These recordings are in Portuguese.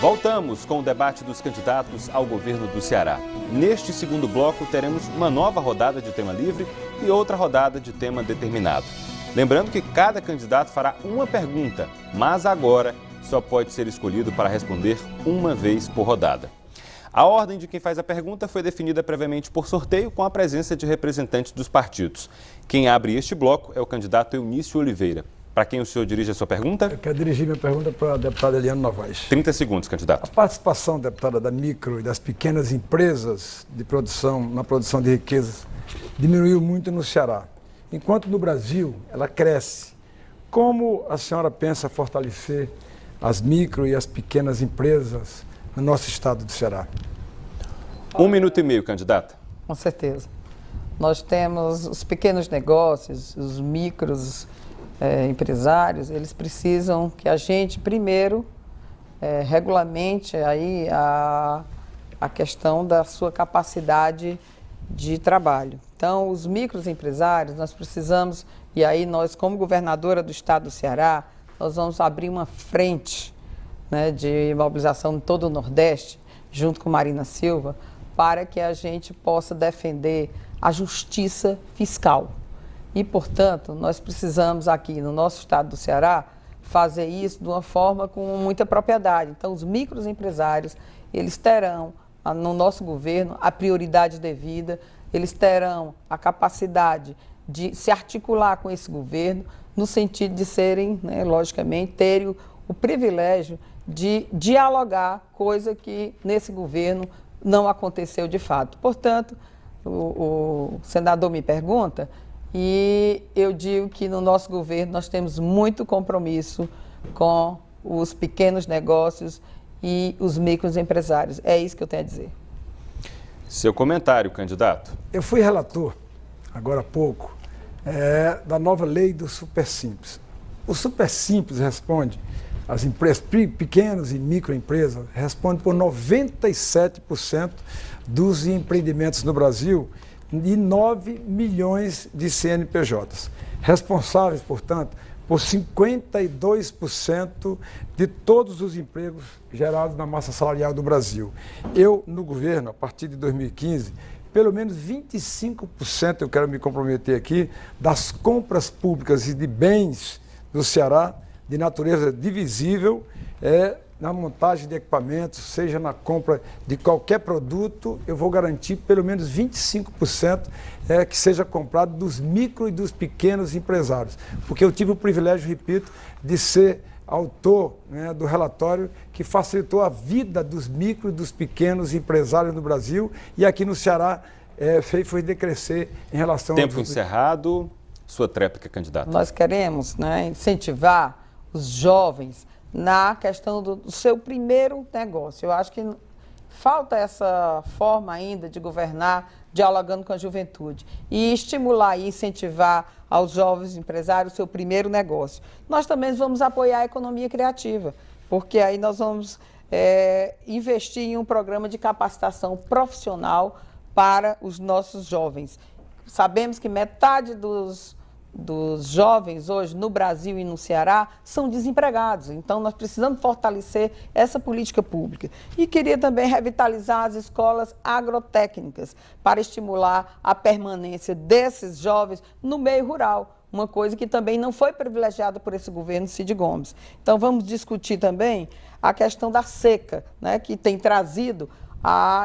Voltamos com o debate dos candidatos ao governo do Ceará. Neste segundo bloco, teremos uma nova rodada de tema livre e outra rodada de tema determinado. Lembrando que cada candidato fará uma pergunta, mas agora só pode ser escolhido para responder uma vez por rodada. A ordem de quem faz a pergunta foi definida previamente por sorteio com a presença de representantes dos partidos. Quem abre este bloco é o candidato Eunício Oliveira. Para quem o senhor dirige a sua pergunta? Eu quero dirigir minha pergunta para a deputada Eliane Novaes. 30 segundos, candidato. A participação, deputada, da micro e das pequenas empresas de produção, na produção de riquezas, diminuiu muito no Ceará. Enquanto no Brasil ela cresce. Como a senhora pensa fortalecer as micro e as pequenas empresas no nosso estado do Ceará? 1 minuto e meio, candidata. Com certeza. Nós temos os pequenos negócios, os micros empresários, eles precisam que a gente, primeiro, regulamente aí a questão da sua capacidade de trabalho. Então, os microempresários, nós precisamos, e aí nós, como governadora do estado do Ceará, nós vamos abrir uma frente, né, de mobilização em todo o Nordeste, junto com Marina Silva, para que a gente possa defender a justiça fiscal. E, portanto, nós precisamos aqui no nosso estado do Ceará fazer isso de uma forma com muita propriedade. Então, os microempresários, eles terão no nosso governo a prioridade devida, eles terão a capacidade de se articular com esse governo no sentido de serem, né, logicamente, terem o privilégio de dialogar, coisa que nesse governo não aconteceu de fato. Portanto, o senador me pergunta e eu digo que no nosso governo nós temos muito compromisso com os pequenos negócios e os microempresários. É isso que eu tenho a dizer. Seu comentário, candidato. Eu fui relator, agora há pouco, da nova lei do Super Simples. O Super Simples responde, as empresas, pequenas e microempresas, responde por 97% dos empreendimentos no Brasil e 9 milhões de CNPJs. Responsáveis, portanto, por 52% de todos os empregos gerados na massa salarial do Brasil. Eu, no governo, a partir de 2015, pelo menos 25%, eu quero me comprometer aqui, das compras públicas e de bens do Ceará, de natureza divisível, na montagem de equipamentos, seja na compra de qualquer produto, eu vou garantir pelo menos 25% que seja comprado dos micro e dos pequenos empresários. Porque eu tive o privilégio, repito, de ser autor, né, do relatório que facilitou a vida dos micro e dos pequenos empresários no Brasil e aqui no Ceará foi decrescer em relação... Tempo encerrado, sua tréplica, candidata. Nós queremos, né, incentivar os jovens na questão do seu primeiro negócio. Eu acho que falta essa forma ainda de governar dialogando com a juventude e estimular e incentivar aos jovens empresários o seu primeiro negócio. Nós também vamos apoiar a economia criativa, porque aí nós vamos investir em um programa de capacitação profissional para os nossos jovens. Sabemos que metade dos jovens hoje no Brasil e no Ceará são desempregados. Então, nós precisamos fortalecer essa política pública. E queria também revitalizar as escolas agrotécnicas para estimular a permanência desses jovens no meio rural, uma coisa que também não foi privilegiada por esse governo Cid Gomes. Então, vamos discutir também a questão da seca, né, que tem trazido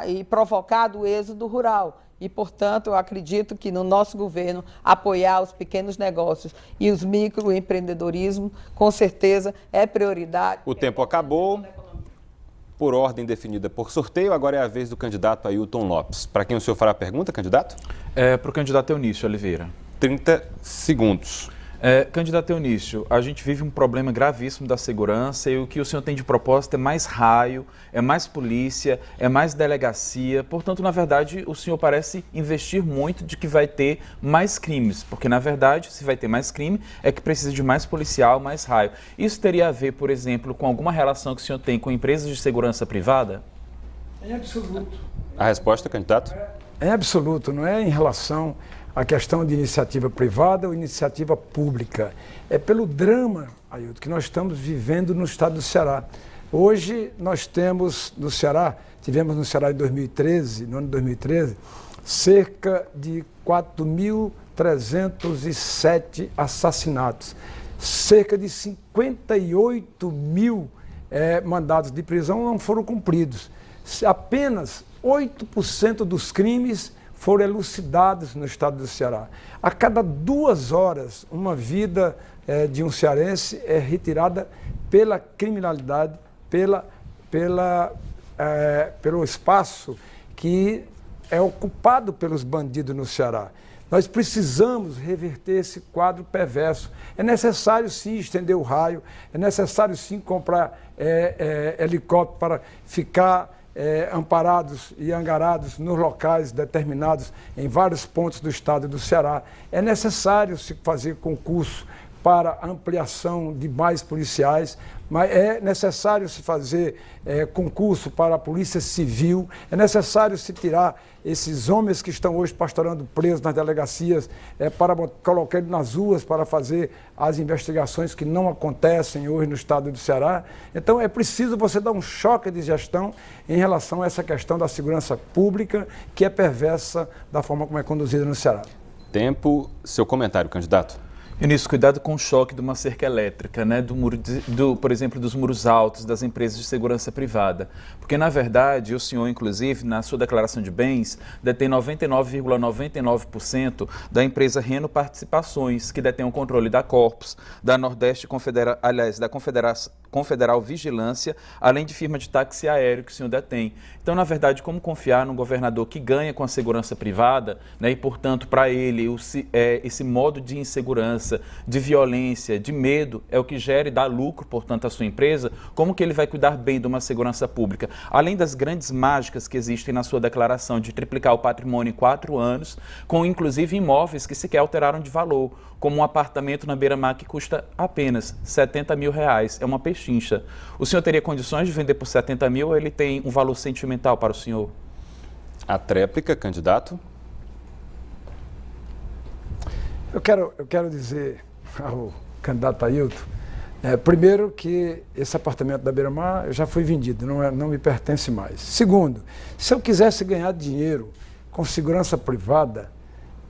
e provocado o êxodo rural. E, portanto, eu acredito que no nosso governo apoiar os pequenos negócios e os microempreendedorismo, com certeza, é prioridade. O tempo acabou. Por ordem definida por sorteio, agora é a vez do candidato Ailton Lopes. Para quem o senhor fará a pergunta, candidato? Para o candidato Eunício Oliveira. 30 segundos. Candidato Eunício, a gente vive um problema gravíssimo da segurança e o que o senhor tem de propósito é mais raio, é mais polícia, é mais delegacia. Portanto, na verdade, o senhor parece investir muito de que vai ter mais crimes, porque, na verdade, se vai ter mais crime, é que precisa de mais policial, mais raio. Isso teria a ver, por exemplo, com alguma relação que o senhor tem com empresas de segurança privada? Em absoluto. A resposta, candidato? Em absoluto, não é em relação à questão de iniciativa privada ou iniciativa pública. É pelo drama, Ailton, que nós estamos vivendo no estado do Ceará. Hoje nós temos no Ceará, tivemos no Ceará em 2013, no ano de 2013, cerca de 4.307 assassinatos, cerca de 58 mil mandados de prisão não foram cumpridos. Apenas 8% dos crimes foram elucidados no estado do Ceará. A cada 2 horas, uma vida de um cearense é retirada pela criminalidade, pelo espaço que é ocupado pelos bandidos no Ceará. Nós precisamos reverter esse quadro perverso. É necessário, sim, estender o raio, é necessário, sim, comprar helicóptero para ficar amparados e angarados nos locais determinados em vários pontos do estado do Ceará. É necessário se fazer concurso para ampliação de mais policiais, mas é necessário se fazer concurso para a Polícia Civil, é necessário se tirar esses homens que estão hoje pastorando presos nas delegacias, para colocar eles nas ruas para fazer as investigações que não acontecem hoje no estado do Ceará. Então é preciso você dar um choque de gestão em relação a essa questão da segurança pública, que é perversa da forma como é conduzida no Ceará. Tempo, seu comentário, candidato. Início, cuidado com o choque de uma cerca elétrica, né? Por exemplo, dos muros altos das empresas de segurança privada. Porque, na verdade, o senhor, inclusive, na sua declaração de bens, detém 99,99% da empresa Reno Participações, que detém o controle da Corpus, da Nordeste da Confederal Vigilância, além de firma de táxi aéreo que o senhor detém. Então, na verdade, como confiar num governador que ganha com a segurança privada, né? E, portanto, para ele, esse modo de insegurança, de violência, de medo, é o que gera e dá lucro, portanto, à sua empresa, como que ele vai cuidar bem de uma segurança pública? Além das grandes mágicas que existem na sua declaração de triplicar o patrimônio em 4 anos, com inclusive imóveis que sequer alteraram de valor, como um apartamento na Beira-Mar que custa apenas R$70 mil. É uma pechincha. O senhor teria condições de vender por 70 mil ou ele tem um valor sentimental para o senhor? A tréplica, candidato. Eu quero dizer ao candidato Ailton, primeiro, que esse apartamento da Beira-Mar já foi vendido, não me pertence mais. Segundo, se eu quisesse ganhar dinheiro com segurança privada,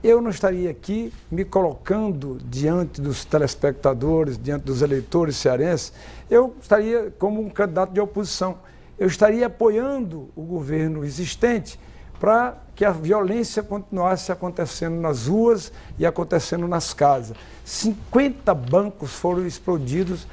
eu não estaria aqui me colocando diante dos telespectadores, diante dos eleitores cearenses, eu estaria como um candidato de oposição. Eu estaria apoiando o governo existente para que a violência continuasse acontecendo nas ruas e acontecendo nas casas. 50 bancos foram explodidos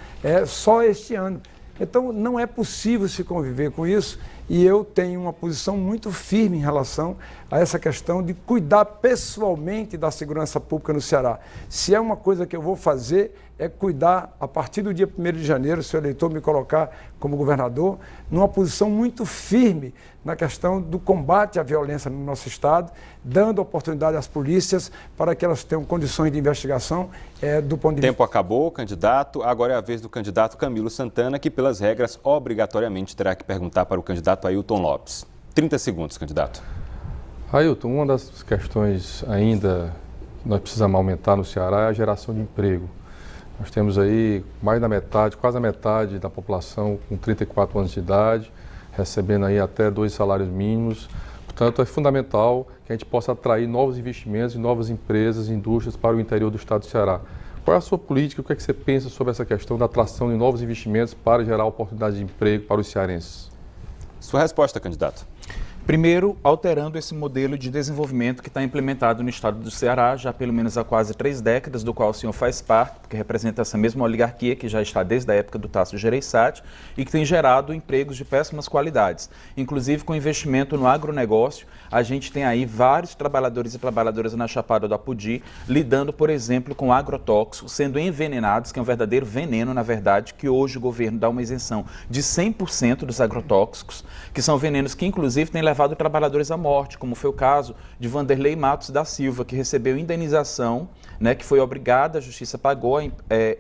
só este ano. Então, não é possível se conviver com isso, e eu tenho uma posição muito firme em relação a essa questão de cuidar pessoalmente da segurança pública no Ceará. Se é uma coisa que eu vou fazer, é cuidar, a partir do dia 1º de janeiro, se o eleitor me colocar como governador, numa posição muito firme na questão do combate à violência no nosso estado, dando oportunidade às polícias para que elas tenham condições de investigação do ponto de vista... Tempo acabou, candidato. Agora é a vez do candidato Camilo Santana, que pelas regras obrigatoriamente terá que perguntar para o candidato Ailton Lopes. 30 segundos, candidato. Ailton, uma das questões ainda que nós precisamos aumentar no Ceará é a geração de emprego. Nós temos aí mais da metade, quase a metade da população com 34 anos de idade, recebendo aí até 2 salários mínimos. Portanto, é fundamental que a gente possa atrair novos investimentos e novas empresas e indústrias para o interior do estado do Ceará. Qual é a sua política? O que é que você pensa sobre essa questão da atração de novos investimentos para gerar oportunidades de emprego para os cearenses? Sua resposta, candidato. Primeiro, alterando esse modelo de desenvolvimento que está implementado no estado do Ceará já pelo menos há quase 3 décadas, do qual o senhor faz parte, porque representa essa mesma oligarquia que já está desde a época do Tasso Gereissati e que tem gerado empregos de péssimas qualidades. Inclusive com investimento no agronegócio, a gente tem aí vários trabalhadores e trabalhadoras na Chapada do Apodi lidando, por exemplo, com agrotóxicos, sendo envenenados, que é um verdadeiro veneno, na verdade, que hoje o governo dá uma isenção de 100% dos agrotóxicos, que são venenos que inclusive têm levado trabalhadores à morte, como foi o caso de Vanderlei Matos da Silva, que recebeu indenização, né, que foi obrigada, a justiça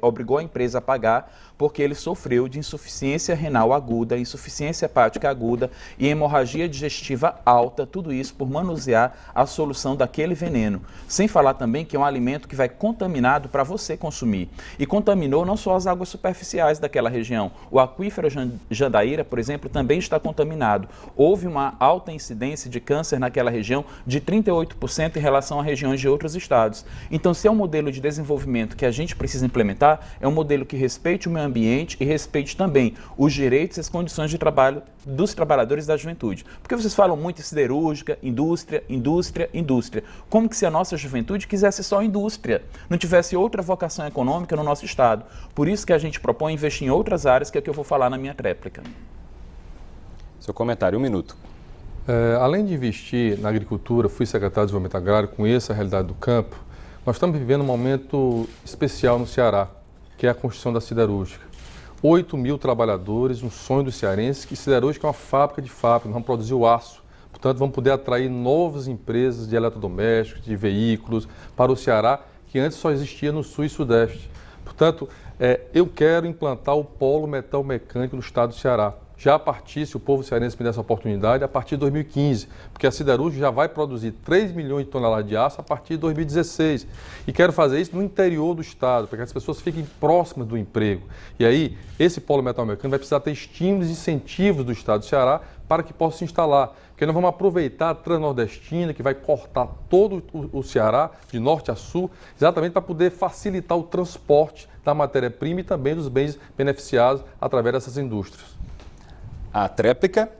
obrigou a empresa a pagar porque ele sofreu de insuficiência renal aguda, insuficiência hepática aguda e hemorragia digestiva alta, tudo isso por manusear a solução daquele veneno. Sem falar também que é um alimento que vai contaminado para você consumir. E contaminou não só as águas superficiais daquela região. O aquífero Jandaíra, por exemplo, também está contaminado. Houve uma alta incidência de câncer naquela região de 38% em relação a regiões de outros estados. Então, se é um modelo de desenvolvimento que a gente precisa implementar, é um modelo que respeite o meio ambiente e respeite também os direitos e as condições de trabalho dos trabalhadores da juventude. Porque vocês falam muito em siderúrgica, indústria, indústria, indústria. Como que se a nossa juventude quisesse só indústria, não tivesse outra vocação econômica no nosso estado? Por isso que a gente propõe investir em outras áreas, que é o que eu vou falar na minha réplica. Seu comentário, 1 minuto. Além de investir na agricultura, fui secretário de Desenvolvimento Agrário, conheço a realidade do campo. Nós estamos vivendo um momento especial no Ceará, que é a construção da siderúrgica. 8 mil trabalhadores, um sonho dos cearenses, que siderúrgica é uma fábrica de fábrica, nós vamos produzir o aço. Portanto, vamos poder atrair novas empresas de eletrodomésticos, de veículos para o Ceará, que antes só existia no Sul e Sudeste. Portanto, eu quero implantar o polo metal mecânico no estado do Ceará. Já a partir, se o povo cearense me der essa oportunidade, a partir de 2015, porque a siderúrgica já vai produzir 3 milhões de toneladas de aço a partir de 2016. E quero fazer isso no interior do estado, para que as pessoas fiquem próximas do emprego. E aí, esse polo metal mecânico vai precisar ter estímulos e incentivos do estado do Ceará para que possa se instalar. Porque nós vamos aproveitar a Transnordestina, que vai cortar todo o Ceará, de norte a sul, exatamente para poder facilitar o transporte da matéria-prima e também dos bens beneficiados através dessas indústrias. A tréplica.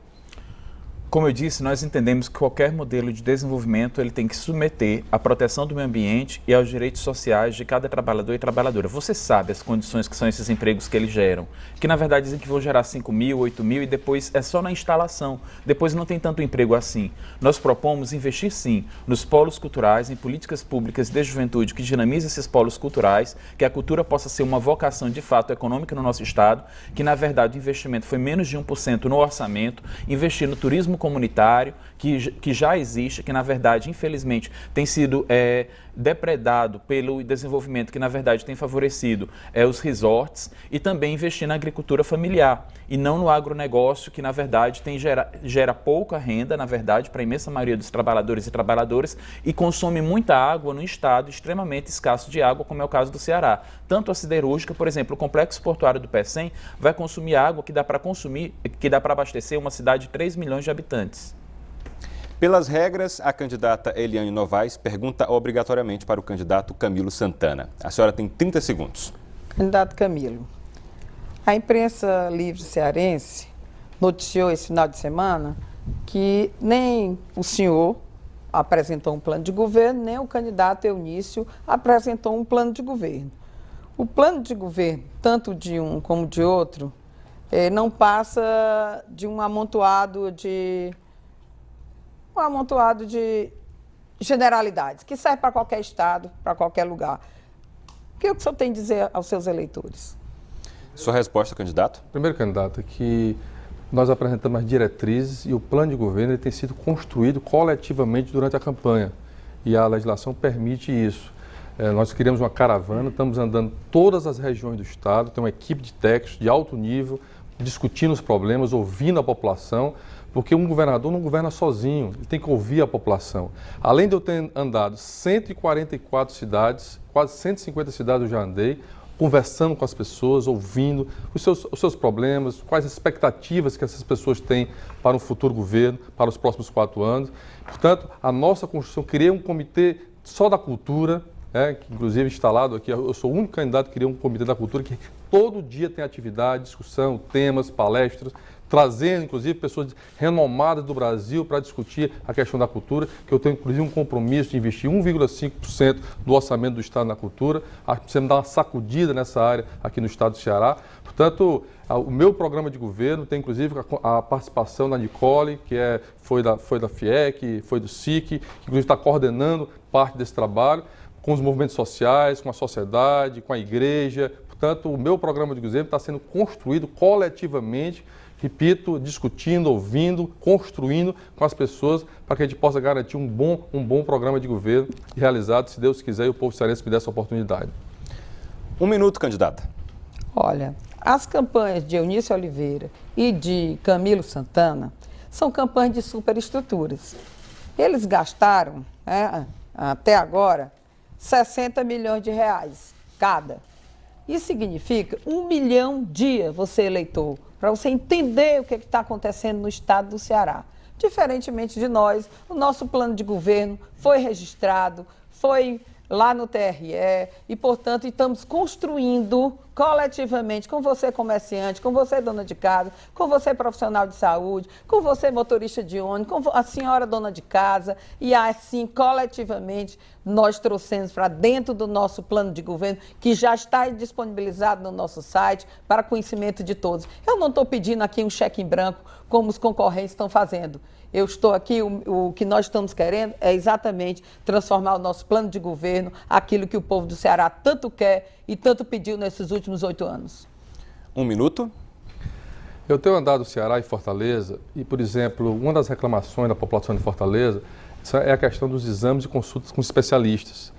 Como eu disse, nós entendemos que qualquer modelo de desenvolvimento ele tem que submeter à proteção do meio ambiente e aos direitos sociais de cada trabalhador e trabalhadora. Você sabe as condições que são esses empregos que eles geram, que na verdade dizem que vão gerar 5 mil, 8 mil e depois é só na instalação, depois não tem tanto emprego assim. Nós propomos investir sim nos polos culturais, em políticas públicas de juventude que dinamizem esses polos culturais, que a cultura possa ser uma vocação de fato econômica no nosso estado, que na verdade o investimento foi menos de 1% no orçamento, investir no turismo comunitário, que já existe, que na verdade, infelizmente, tem sido depredado pelo desenvolvimento que na verdade tem favorecido os resorts, e também investir na agricultura familiar e não no agronegócio, que na verdade gera pouca renda, na verdade, para a imensa maioria dos trabalhadores e trabalhadoras e consome muita água no estado extremamente escasso de água, como é o caso do Ceará. Tanto a siderúrgica, por exemplo, o complexo portuário do Pecém vai consumir água que dá para abastecer uma cidade de 3 milhões de habitantes. Pelas regras, a candidata Eliane Novaes pergunta obrigatoriamente para o candidato Camilo Santana. A senhora tem 30 segundos. Candidato Camilo, a imprensa livre cearense noticiou esse final de semana que nem o senhor apresentou um plano de governo, nem o candidato Eunício apresentou um plano de governo. O plano de governo, tanto de um como de outro, não passa de um amontoado de generalidades, que serve para qualquer estado, para qualquer lugar. O que o senhor tem a dizer aos seus eleitores? Sua resposta, candidato? Primeiro, candidato, é que nós apresentamos as diretrizes e o plano de governo ele tem sido construído coletivamente durante a campanha. E a legislação permite isso. Nós criamos uma caravana, estamos andando todas as regiões do estado, tem uma equipe de técnicos de alto nível, discutindo os problemas, ouvindo a população, porque um governador não governa sozinho, ele tem que ouvir a população. Além de eu ter andado 144 cidades, quase 150 cidades eu já andei, conversando com as pessoas, ouvindo os seus problemas, quais as expectativas que essas pessoas têm para o futuro governo, para os próximos 4 anos. Portanto, a nossa Constituição cria um comitê só da cultura, que inclusive instalado aqui, eu sou o único candidato que cria um comitê da cultura que todo dia tem atividade, discussão, temas, palestras, trazendo inclusive pessoas renomadas do Brasil para discutir a questão da cultura, que eu tenho inclusive um compromisso de investir 1,5% do orçamento do Estado na cultura. Acho que precisamos dar uma sacudida nessa área aqui no Estado do Ceará. Portanto, o meu programa de governo tem inclusive a participação da Nicole, que foi da FIEC, foi do SIC, que inclusive está coordenando parte desse trabalho, com os movimentos sociais, com a sociedade, com a igreja. Portanto, o meu programa de governo está sendo construído coletivamente, repito, discutindo, ouvindo, construindo com as pessoas para que a gente possa garantir um bom programa de governo realizado, se Deus quiser, e o povo cearense me der essa oportunidade. 1 minuto, candidata. Olha, as campanhas de Eunice Oliveira e de Camilo Santana são campanhas de superestruturas. Eles gastaram, até agora, 60 milhões de reais cada. Isso significa 1 milhão dia você eleitor, para você entender o que está acontecendo no estado do Ceará. Diferentemente de nós, o nosso plano de governo foi registrado, foi lá no TRE e, portanto, estamos construindo coletivamente, com você comerciante, com você dona de casa, com você profissional de saúde, com você motorista de ônibus, com a senhora dona de casa, e assim, coletivamente, nós trouxemos para dentro do nosso plano de governo, que já está disponibilizado no nosso site, para conhecimento de todos. Eu não estou pedindo aqui um cheque em branco, como os concorrentes estão fazendo. Eu estou aqui, o que nós estamos querendo é exatamente transformar o nosso plano de governo, aquilo que o povo do Ceará tanto quer e tanto pediu nesses últimos 8 anos. 1 minuto. Eu tenho andado no Ceará e Fortaleza e, por exemplo, uma das reclamações da população de Fortaleza é a questão dos exames e consultas com especialistas.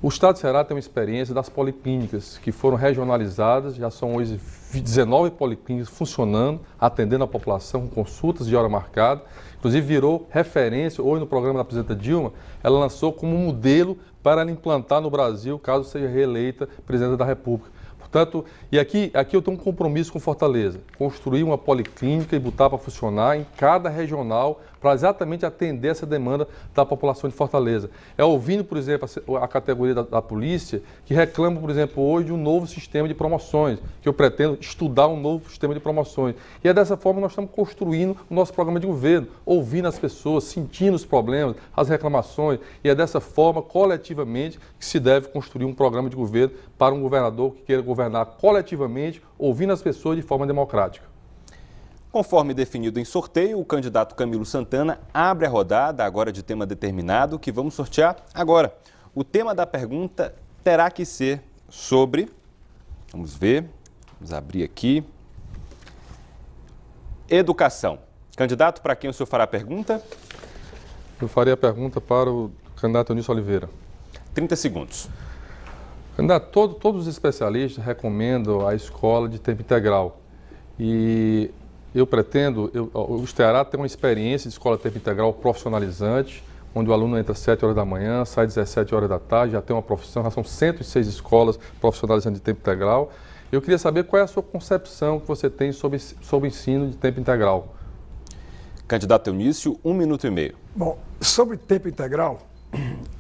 O estado do Ceará tem uma experiência das policlínicas, que foram regionalizadas, já são hoje 19 policlínicas funcionando, atendendo a população com consultas de hora marcada. Inclusive virou referência, hoje no programa da presidenta Dilma, ela lançou como modelo para ela implantar no Brasil, caso seja reeleita presidenta da República. Portanto, e aqui eu tenho um compromisso com Fortaleza, construir uma policlínica e botar para funcionar em cada regional para exatamente atender essa demanda da população de Fortaleza. É ouvindo, por exemplo, a categoria da polícia que reclama, por exemplo, hoje de um novo sistema de promoções, que eu pretendo estudar um novo sistema de promoções. E é dessa forma que nós estamos construindo o nosso programa de governo, ouvindo as pessoas, sentindo os problemas, as reclamações, e é dessa forma, coletivamente, que se deve construir um programa de governo para um governador que queira governar coletivamente, ouvindo as pessoas de forma democrática. Conforme definido em sorteio, o candidato Camilo Santana abre a rodada, agora de tema determinado, que vamos sortear agora. O tema da pergunta terá que ser sobre, vamos ver, vamos abrir aqui, educação. Candidato, para quem o senhor fará a pergunta? Eu farei a pergunta para o candidato Eunice Oliveira. 30 segundos. Candidato, todos os especialistas recomendam a escola de tempo integral. E eu pretendo, o Ceará tem uma experiência de escola de tempo integral profissionalizante, onde o aluno entra às 7 horas da manhã, sai às 17 horas da tarde, já tem uma profissão, já são 106 escolas profissionalizantes de tempo integral. Eu queria saber qual é a sua concepção que você tem sobre o ensino de tempo integral. Candidato Eunício, 1 minuto e meio. Bom, sobre tempo integral,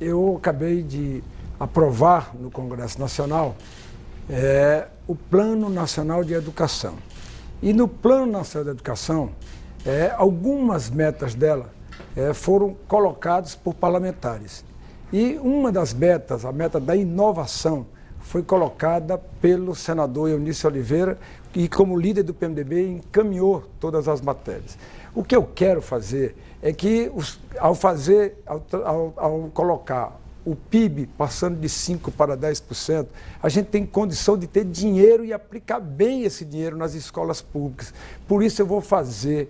eu acabei de aprovar no Congresso Nacional o Plano Nacional de Educação. E no Plano Nacional de Educação, algumas metas dela foram colocadas por parlamentares. E uma das metas, a meta da inovação, foi colocada pelo senador Eunice Oliveira, e como líder do PMDB encaminhou todas as matérias. O que eu quero fazer é que, ao colocar o PIB passando de 5% para 10%, a gente tem condição de ter dinheiro e aplicar bem esse dinheiro nas escolas públicas. Por isso eu vou fazer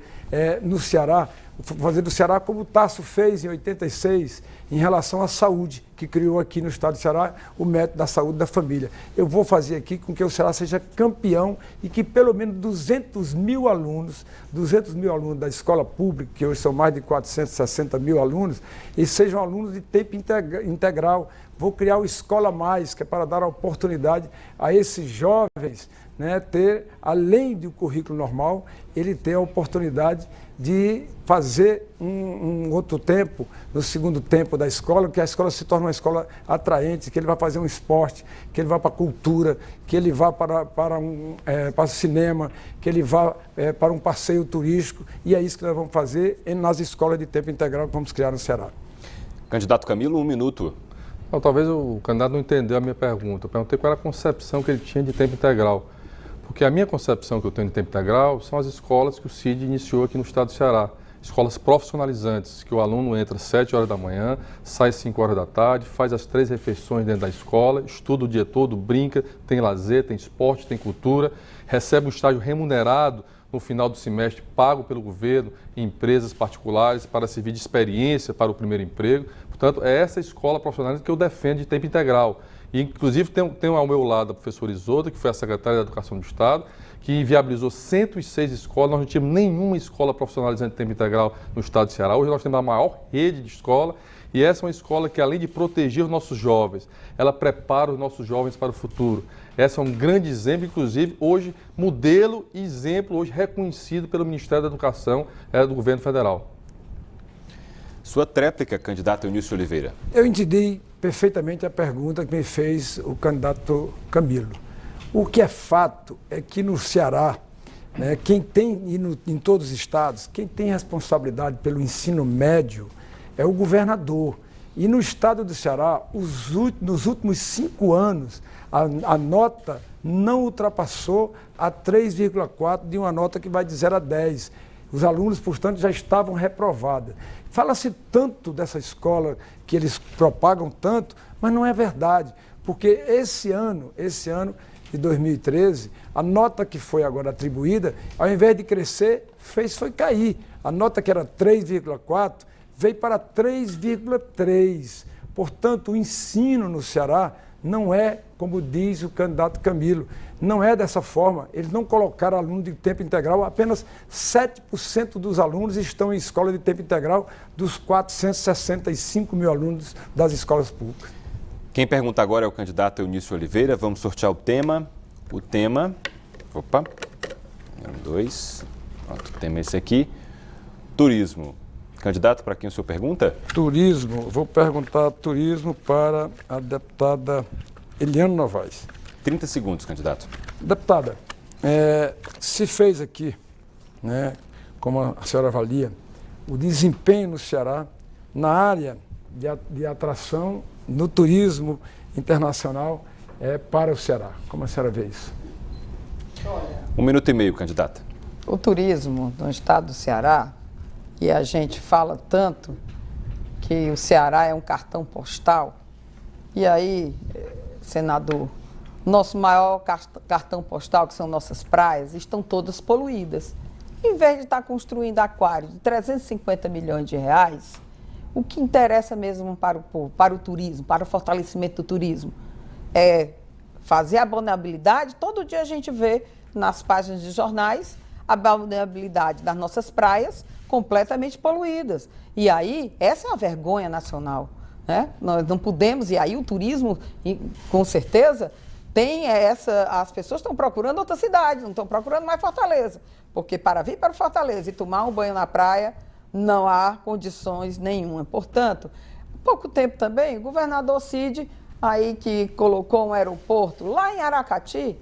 no Ceará, fazer do Ceará como o Tasso fez em 86, em relação à saúde, que criou aqui no estado do Ceará o método da saúde da família. Eu vou fazer aqui com que o Ceará seja campeão e que pelo menos 200 mil alunos da escola pública, que hoje são mais de 460 mil alunos, e sejam alunos de tempo integral. Vou criar o Escola Mais, que é para dar a oportunidade a esses jovens, ter, além do currículo normal, ele ter a oportunidade de fazer um outro tempo, no segundo tempo da escola, que a escola se torne uma escola atraente, que ele vai fazer um esporte, que ele vá para a cultura, que ele vá para o cinema, que ele vá para um passeio turístico, e é isso que nós vamos fazer nas escolas de tempo integral que vamos criar no Ceará. Candidato Camilo, 1 minuto. Não, talvez o candidato não entendeu a minha pergunta. Eu perguntei qual era a concepção que ele tinha de tempo integral. Porque a minha concepção que eu tenho de tempo integral são as escolas que o CID iniciou aqui no estado do Ceará. Escolas profissionalizantes, que o aluno entra às 7 horas da manhã, sai às 5 horas da tarde, faz as 3 refeições dentro da escola, estuda o dia todo, brinca, tem lazer, tem esporte, tem cultura, recebe um estágio remunerado no final do semestre, pago pelo governo, em empresas particulares, para servir de experiência para o primeiro emprego. Portanto, é essa escola profissional que eu defendo de tempo integral. E, inclusive, tem ao meu lado a professora Isolda, que foi a secretária da Educação do Estado, que viabilizou 106 escolas. Nós não tínhamos nenhuma escola profissionalizante de tempo integral no estado de Ceará. Hoje nós temos a maior rede de escola. E essa é uma escola que, além de proteger os nossos jovens, ela prepara os nossos jovens para o futuro. Essa é um grande exemplo, inclusive, hoje, modelo e exemplo, hoje reconhecido pelo Ministério da Educação do Governo Federal. Sua tréplica, candidato Eunício Oliveira. Eu entendi perfeitamente a pergunta que me fez o candidato Camilo. O que é fato é que no Ceará, né, quem tem, e em todos os estados, quem tem responsabilidade pelo ensino médio é o governador. E no estado do Ceará, nos últimos 5 anos, a nota não ultrapassou a 3,4 de uma nota que vai de 0 a 10. Os alunos, portanto, já estavam reprovados. Fala-se tanto dessa escola, que eles propagam tanto, mas não é verdade. Porque esse ano de 2013, a nota que foi agora atribuída, ao invés de crescer, foi cair. A nota que era 3,4, veio para 3,3. Portanto, o ensino no Ceará não é, como diz o candidato Camilo, não é dessa forma. Eles não colocaram aluno de tempo integral, apenas 7% dos alunos estão em escola de tempo integral dos 465 mil alunos das escolas públicas. Quem pergunta agora é o candidato Eunício Oliveira. Vamos sortear o tema. Opa, 2, pronto, o tema é esse aqui, turismo. Candidato, para quem o senhor pergunta? Turismo, vou perguntar turismo para a deputada Eliane Novaes. 30 segundos, candidato. Deputada, se fez aqui, né, como a senhora avalia, o desempenho no Ceará na área de atração no turismo internacional para o Ceará. Como a senhora vê isso? 1 minuto e meio, candidata. O turismo no estado do Ceará, e a gente fala tanto que o Ceará é um cartão postal, e aí, senador, nosso maior cartão postal, que são nossas praias, estão todas poluídas. Em vez de estar construindo aquários de 350 milhões de reais, o que interessa mesmo para o povo, para o turismo, para o fortalecimento do turismo, é fazer a vulnerabilidade. Todo dia a gente vê nas páginas de jornais a vulnerabilidade das nossas praias completamente poluídas. E aí, essa é a vergonha nacional, né? Nós não podemos, e aí o turismo, com certeza, tem as pessoas estão procurando outra cidade, não estão procurando mais Fortaleza, porque para vir para Fortaleza e tomar um banho na praia, não há condições nenhuma. Portanto, há pouco tempo também, o governador Cid, aí que colocou um aeroporto lá em Aracati,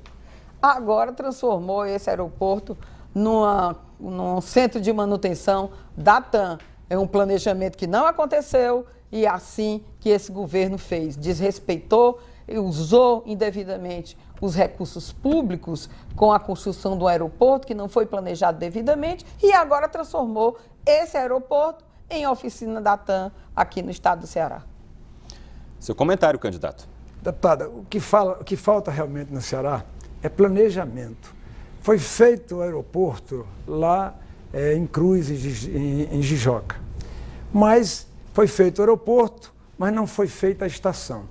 agora transformou esse aeroporto num centro de manutenção da TAM. É um planejamento que não aconteceu e assim que esse governo fez. Desrespeitou e usou indevidamente os recursos públicos com a construção do aeroporto, que não foi planejado devidamente, e agora transformou esse aeroporto em oficina da TAM aqui no estado do Ceará. Seu comentário, candidato. Deputada, o que falta realmente no Ceará é planejamento. Foi feito o aeroporto lá em Cruz, em Jijoca. Mas foi feito o aeroporto, mas não foi feita a estação.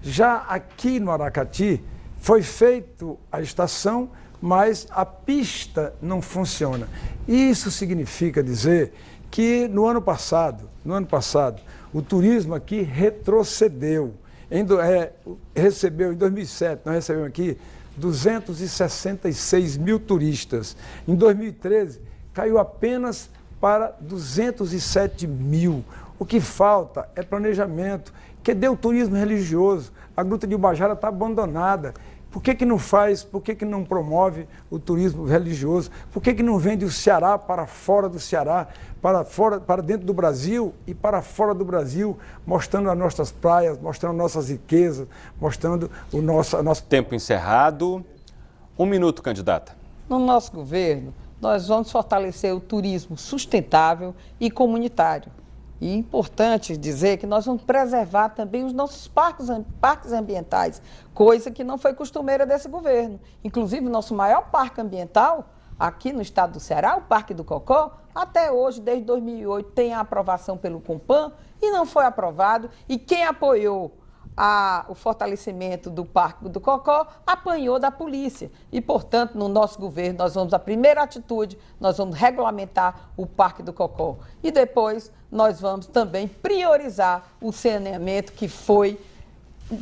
Já aqui no Aracati, foi feita a estação, mas a pista não funciona. Isso significa dizer que no ano passado, o turismo aqui retrocedeu. Recebeu em 2007, nós recebemos aqui 266 mil turistas. Em 2013, caiu apenas para 207 mil. O que falta é planejamento. Cadê o turismo religioso? A Gruta de Ubajara está abandonada. Por que não faz, por que não promove o turismo religioso? Por que não vende o Ceará para fora do Ceará, para dentro do Brasil e para fora do Brasil, mostrando as nossas praias, mostrando nossas riquezas, mostrando o nosso... Tempo encerrado. 1 minuto, candidata. No nosso governo, nós vamos fortalecer o turismo sustentável e comunitário. E é importante dizer que nós vamos preservar também os nossos parques ambientais, coisa que não foi costumeira desse governo. Inclusive, o nosso maior parque ambiental, aqui no estado do Ceará, o Parque do Cocó, até hoje, desde 2008, tem a aprovação pelo CONPAN e não foi aprovado. E quem apoiou o fortalecimento do Parque do Cocó, apanhou da polícia. E, portanto, no nosso governo, nós vamos, a primeira atitude, nós vamos regulamentar o Parque do Cocó. E depois, nós vamos também priorizar o saneamento que foi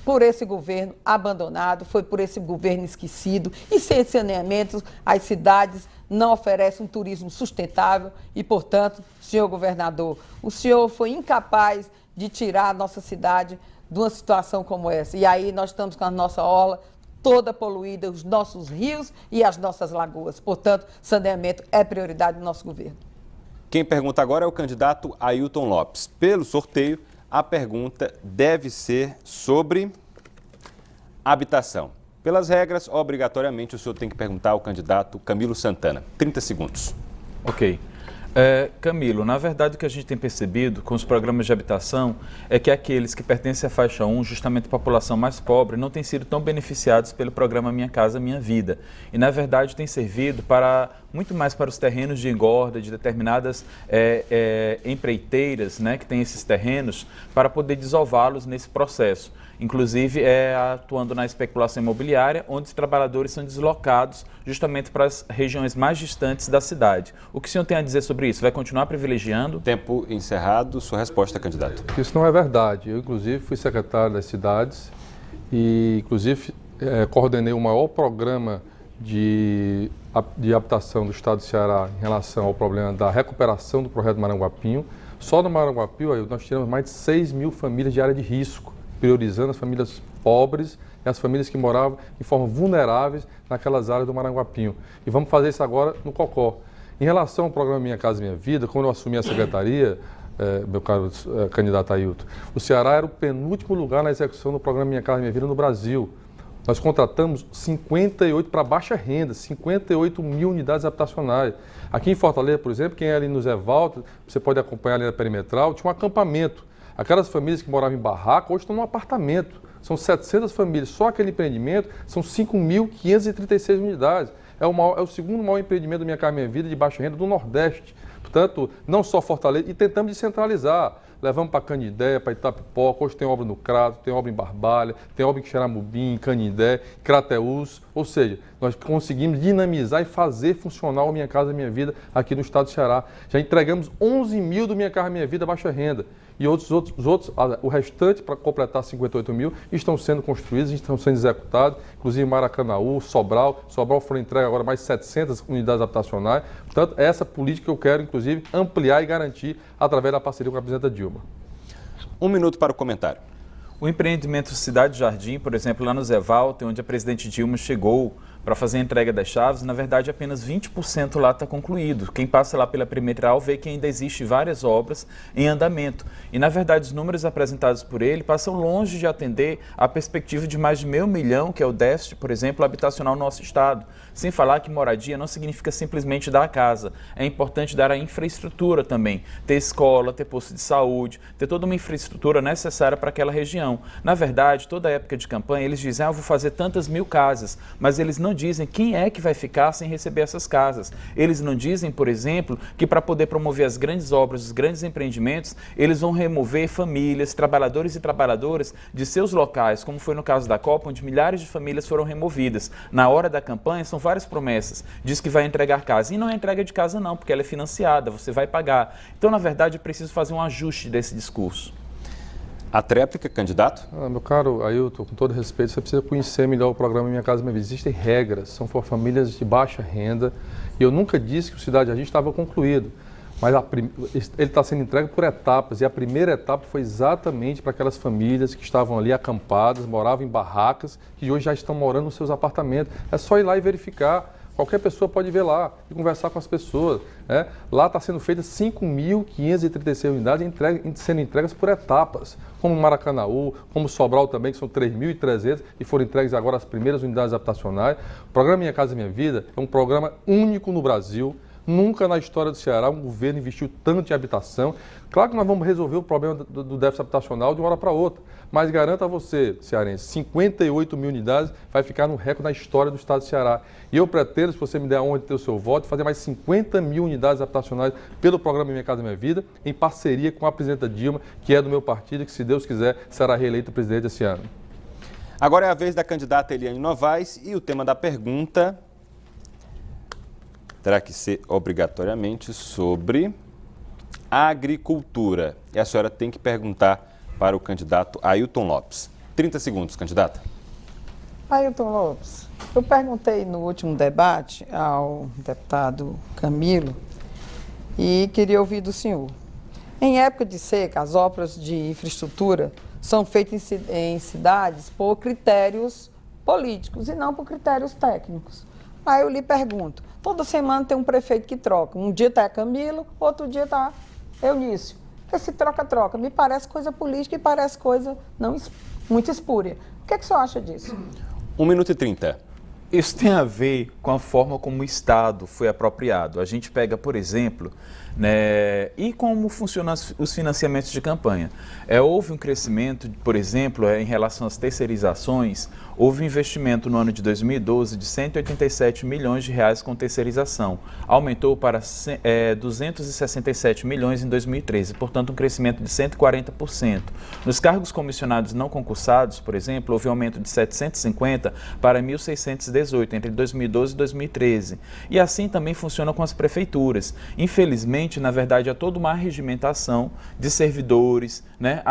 por esse governo abandonado, foi por esse governo esquecido. E sem saneamento, as cidades não oferecem um turismo sustentável e, portanto, senhor governador, o senhor foi incapaz de tirar a nossa cidade de uma situação como essa. E aí nós estamos com a nossa orla toda poluída, os nossos rios e as nossas lagoas. Portanto, saneamento é prioridade do nosso governo. Quem pergunta agora é o candidato Ailton Lopes. Pelo sorteio, a pergunta deve ser sobre habitação. Pelas regras, obrigatoriamente, o senhor tem que perguntar ao candidato Camilo Santana. 30 segundos. Ok. Camilo, na verdade o que a gente tem percebido com os programas de habitação é que aqueles que pertencem à faixa 1, justamente a população mais pobre, não têm sido tão beneficiados pelo programa Minha Casa Minha Vida. E na verdade tem servido muito mais para os terrenos de engorda de determinadas empreiteiras, né, que têm esses terrenos, para poder desová-los nesse processo. Inclusive atuando na especulação imobiliária, onde os trabalhadores são deslocados justamente para as regiões mais distantes da cidade. O que o senhor tem a dizer sobre isso? Vai continuar privilegiando? Tempo encerrado. Sua resposta, candidato. Isso não é verdade. Eu, inclusive, fui secretário das cidades e, inclusive, coordenei o maior programa de habitação do estado do Ceará em relação ao problema da recuperação do projeto Maranguapinho. Só no Maranguapinho, nós tiramos mais de 6 mil famílias de área de risco, priorizando as famílias pobres e as famílias que moravam de forma vulneráveis naquelas áreas do Maranguapinho. E vamos fazer isso agora no Cocó. Em relação ao programa Minha Casa Minha Vida, quando eu assumi a secretaria, meu caro candidato Ailton, o Ceará era o penúltimo lugar na execução do programa Minha Casa Minha Vida no Brasil. Nós contratamos 58 para baixa renda, 58 mil unidades habitacionais. Aqui em Fortaleza, por exemplo, quem é ali no Zé Walter, você pode acompanhar ali na perimetral, tinha um acampamento. Aquelas famílias que moravam em barraca, hoje estão num apartamento. São 700 famílias. Só aquele empreendimento são 5.536 unidades. É o segundo maior empreendimento do Minha Casa Minha Vida de baixa renda do Nordeste. Portanto, não só Fortaleza, e tentamos descentralizar. Levamos para Canindé, para Itapipoca, hoje tem obra no Crato, tem obra em Barbalha, tem obra em Xeramubim, em Canindé, Crateús. Ou seja, nós conseguimos dinamizar e fazer funcionar o Minha Casa Minha Vida aqui no estado do Ceará. Já entregamos 11 mil do Minha Casa Minha Vida baixa renda. E o restante, para completar 58 mil, estão sendo construídos, estão sendo executados, inclusive Maracanaú, Sobral. Sobral foram entregues agora mais 700 unidades habitacionais. Portanto, é essa política que eu quero, inclusive, ampliar e garantir através da parceria com a presidenta Dilma. 1 minuto para o comentário. O empreendimento Cidade Jardim, por exemplo, lá no Zé Walter, onde a presidente Dilma chegou para fazer a entrega das chaves, na verdade apenas 20% lá está concluído. Quem passa lá pela perimetral vê que ainda existe várias obras em andamento. E na verdade os números apresentados por ele passam longe de atender a perspectiva de mais de 500 milhões, que é o déficit, por exemplo, habitacional no nosso estado. Sem falar que moradia não significa simplesmente dar a casa. É importante dar a infraestrutura também. Ter escola, ter posto de saúde, ter toda uma infraestrutura necessária para aquela região. Na verdade, toda época de campanha, eles dizem, eu vou fazer tantas mil casas, mas eles não dizem quem é que vai ficar sem receber essas casas. Eles não dizem, por exemplo, que para poder promover as grandes obras, os grandes empreendimentos, eles vão remover famílias, trabalhadores e trabalhadoras de seus locais, como foi no caso da Copa, onde milhares de famílias foram removidas. Na hora da campanha, são várias promessas. Diz que vai entregar casa. E não é entrega de casa não, porque ela é financiada, você vai pagar. Então, na verdade, é preciso fazer um ajuste desse discurso. A tréplica, candidato? Meu caro Ailton, com todo respeito, você precisa conhecer melhor o programa Minha Casa Minha Vida. Existem regras, são for famílias de baixa renda. E eu nunca disse que o Cidade Jardim estava concluído. Mas ele está sendo entregue por etapas. E a primeira etapa foi exatamente para aquelas famílias que estavam ali acampadas, moravam em barracas, que hoje já estão morando nos seus apartamentos. É só ir lá e verificar. Qualquer pessoa pode ver lá e conversar com as pessoas. Né? Lá está sendo feitas 5.536 unidades sendo entregas por etapas, como Maracanaú, como Sobral também, que são 3.300 e foram entregues agora as primeiras unidades habitacionais. O programa Minha Casa Minha Vida é um programa único no Brasil. Nunca na história do Ceará um governo investiu tanto em habitação. Claro que nós vamos resolver o problema do déficit habitacional de uma hora para outra, mas garanto a você, cearense, 58 mil unidades vai ficar no recorde na história do estado do Ceará. E eu pretendo, se você me der a honra de ter o seu voto, fazer mais 50 mil unidades habitacionais pelo programa Minha Casa Minha Vida, em parceria com a presidenta Dilma, que é do meu partido e que, se Deus quiser, será reeleita presidente esse ano. Agora é a vez da candidata Eliane Novaes e o tema da pergunta terá que ser obrigatoriamente sobre agricultura. E a senhora tem que perguntar para o candidato Ailton Lopes. 30 segundos, candidata. Ailton Lopes, eu perguntei no último debate ao deputado Camilo e queria ouvir do senhor. Em época de seca, as obras de infraestrutura são feitas em cidades por critérios políticos e não por critérios técnicos. Aí eu lhe pergunto, toda semana tem um prefeito que troca. Um dia está Camilo, outro dia está Eunício. Esse troca-troca me parece coisa política e parece coisa não muito espúria. O que é que o senhor acha disso? 1 minuto e 30. Isso tem a ver com a forma como o Estado foi apropriado. A gente pega, por exemplo, né, e como funcionam os financiamentos de campanha. Houve um crescimento, por exemplo, em relação às terceirizações, houve um investimento no ano de 2012 de 187 milhões de reais com terceirização. Aumentou para 267 milhões em 2013, portanto um crescimento de 140%. Nos cargos comissionados não concursados, por exemplo, houve um aumento de 750 para 1.618 entre 2012 e 2013. E assim também funciona com as prefeituras. Infelizmente, na verdade, há toda uma regimentação de servidores, né,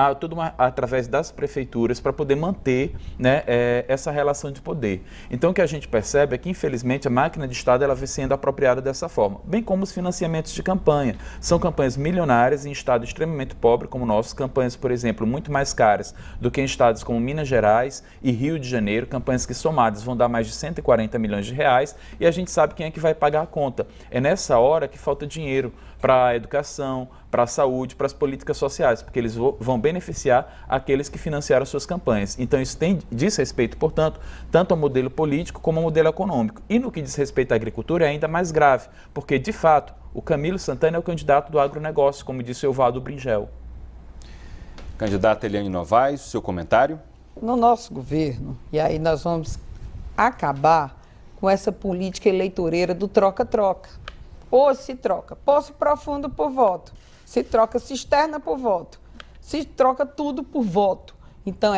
através das prefeituras para poder manter, né, essa relação de poder. Então, o que a gente percebe é que, infelizmente, a máquina de Estado ela vem sendo apropriada dessa forma, bem como os financiamentos de campanha. São campanhas milionárias em estado extremamente pobre como o nosso, campanhas, por exemplo, muito mais caras do que em estados como Minas Gerais e Rio de Janeiro, campanhas que somadas vão dar mais de 140 milhões de reais e a gente sabe quem é que vai pagar a conta. É nessa hora que falta dinheiro para a educação, para a saúde, para as políticas sociais, porque eles vão beneficiar aqueles que financiaram suas campanhas. Então isso diz respeito, portanto, tanto ao modelo político como ao modelo econômico. E no que diz respeito à agricultura é ainda mais grave, porque, de fato, o Camilo Santana é o candidato do agronegócio, como disse o Evaldo Bringel. Candidata Eliane Novaes, seu comentário? No nosso governo, e aí nós vamos acabar com essa política eleitoreira do troca-troca. Ou se troca poço profundo por voto, se troca cisterna por voto, se troca tudo por voto. Então,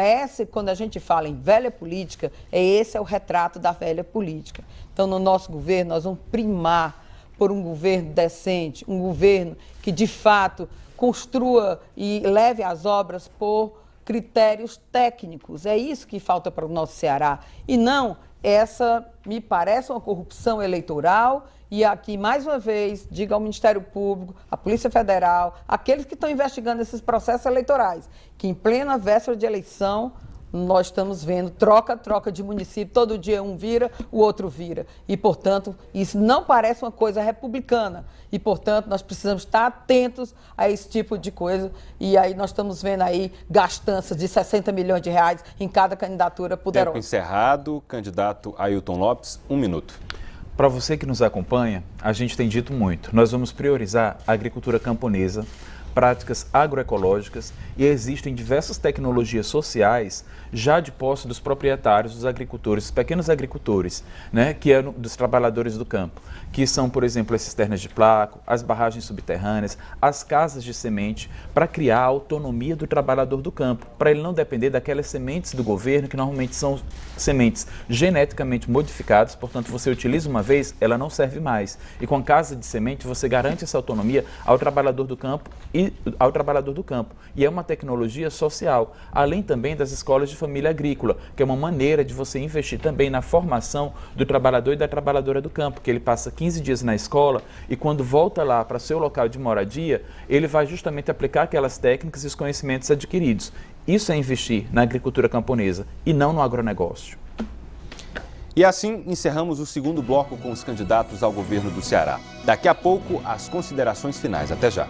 quando a gente fala em velha política, esse é o retrato da velha política. Então, no nosso governo, nós vamos primar por um governo decente, um governo que, de fato, construa e leve as obras por critérios técnicos. É isso que falta para o nosso Ceará. E não, essa me parece uma corrupção eleitoral. E aqui, mais uma vez, diga ao Ministério Público, à Polícia Federal, aqueles que estão investigando esses processos eleitorais, que em plena véspera de eleição, nós estamos vendo troca-troca de município, todo dia um vira, o outro vira. E, portanto, isso não parece uma coisa republicana. E, portanto, nós precisamos estar atentos a esse tipo de coisa. E aí nós estamos vendo aí gastanças de 60 milhões de reais em cada candidatura poderosa. Tempo encerrado. Candidato Ailton Lopes, 1 minuto. Para você que nos acompanha, a gente tem dito muito. Nós vamos priorizar a agricultura camponesa, práticas agroecológicas e existem diversas tecnologias sociais já de posse dos proprietários, dos agricultores, dos pequenos agricultores, né, que é dos trabalhadores do campo, que são, por exemplo, as cisternas de plástico, as barragens subterrâneas, as casas de semente, para criar a autonomia do trabalhador do campo, para ele não depender daquelas sementes do governo, que normalmente são sementes geneticamente modificadas, portanto, você utiliza uma vez, ela não serve mais. E com a casa de semente, você garante essa autonomia ao trabalhador do campo e é uma tecnologia social, além também das escolas de família agrícola, que é uma maneira de você investir também na formação do trabalhador e da trabalhadora do campo, que ele passa 15 dias na escola e quando volta lá para seu local de moradia, ele vai justamente aplicar aquelas técnicas e os conhecimentos adquiridos. Isso é investir na agricultura camponesa e não no agronegócio. E assim encerramos o segundo bloco com os candidatos ao governo do Ceará. Daqui a pouco, as considerações finais. Até já.